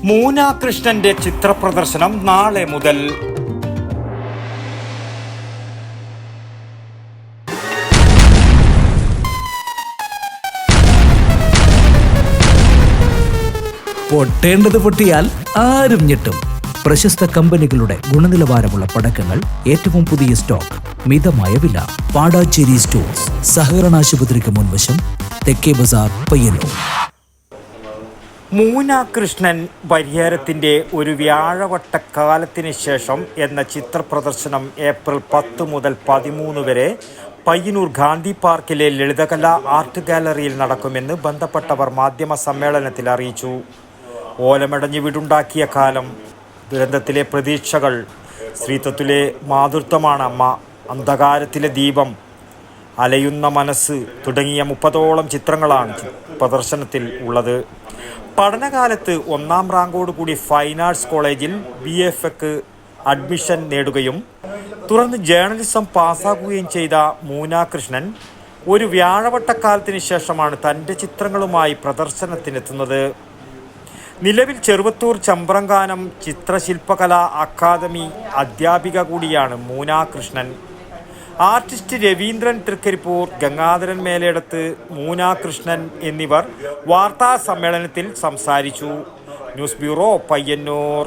മൂന കൃഷ്ണന്റെ ചിത്രപ്രദർശനം നാളെ മുതൽ. പൊട്ടേണ്ടത് പൊട്ടിയാൽ ആരും ഞെട്ടും. പ്രശസ്ത കമ്പനികളുടെ ഗുണനിലവാരമുള്ള പടക്കങ്ങൾ, ഏറ്റവും പുതിയ സ്റ്റോക്ക്, മിതമായ വില. പാടാച്ചേരി സ്റ്റോഴ്സ്, സഹകരണ ആശുപത്രിക്ക് മുൻവശം, തെക്കേ ബസാർ, പയ്യന്നൂർ. മൂന കൃഷ്ണൻ പരിഹാരത്തിന്റെ ഒരു വ്യാഴവട്ടക്കാലത്തിന് ശേഷം എന്ന ചിത്രപ്രദർശനം ഏപ്രിൽ 10 മുതൽ 13 വരെ പയ്യന്നൂർ ഗാന്ധി പാർക്കിലെ ലളിതകലാ ആർട്ട് ഗാലറിയിൽ നടക്കുമെന്ന് ബന്ധപ്പെട്ടവർ മാധ്യമ സമ്മേളനത്തിൽ അറിയിച്ചു. ഓലമെടഞ്ഞ് വീടുണ്ടാക്കിയ കാലം, ദുരന്തത്തിലെ പ്രതീക്ഷകൾ, സ്ത്രീത്വത്തിലെ മാതൃത്വമാണ് അമ്മ, അന്ധകാരത്തിലെ ദീപം, അലയുന്ന മനസ്സ് തുടങ്ങിയ 30ഓളം ചിത്രങ്ങളാണ് പ്രദർശനത്തിൽ ഉള്ളത്. പഠനകാലത്ത് 1ാം റാങ്കോടുകൂടി ഫൈൻ ആർട്സ് കോളേജിൽ BFക്ക് അഡ്മിഷൻ നേടുകയും തുടർന്ന് ജേർണലിസം പാസ്സാക്കുകയും ചെയ്ത മൂന കൃഷ്ണൻ ഒരു വ്യാഴവട്ടക്കാലത്തിന് ശേഷമാണ് തൻ്റെ ചിത്രങ്ങളുമായി പ്രദർശനത്തിനെത്തുന്നത്. നിലവിൽ ചെറുവത്തൂർ ചമ്പ്രങ്കാനം ചിത്രശില്പകലാ അക്കാദമി അധ്യാപിക കൂടിയാണ് മൂന കൃഷ്ണൻ. ആർട്ടിസ്റ്റ് രവീന്ദ്രൻ തൃക്കരിപ്പൂർ, ഗംഗാധരൻ മേലേടത്ത്, മൂന കൃഷ്ണൻ എന്നിവർ വാർത്താ സമ്മേളനത്തിൽ സംസാരിച്ചു. News bureau, Payyanur.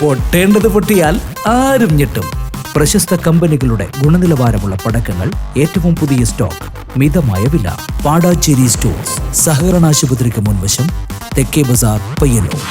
പൊട്ടേണ്ടത് പൊട്ടിയാൽ ആരും ഞെട്ടും. പ്രശസ്ത കമ്പനികളുടെ ഗുണനിലവാരമുള്ള പടക്കങ്ങൾ, ഏറ്റവും പുതിയ സ്റ്റോക്ക്, മിതമായ വില. പാടാച്ചേരി സ്റ്റോഴ്സ്, സഹകരണ ആശുപത്രിക്ക് മുൻവശം, തെക്കേ ബസാർ, പയ്യന്നൂർ.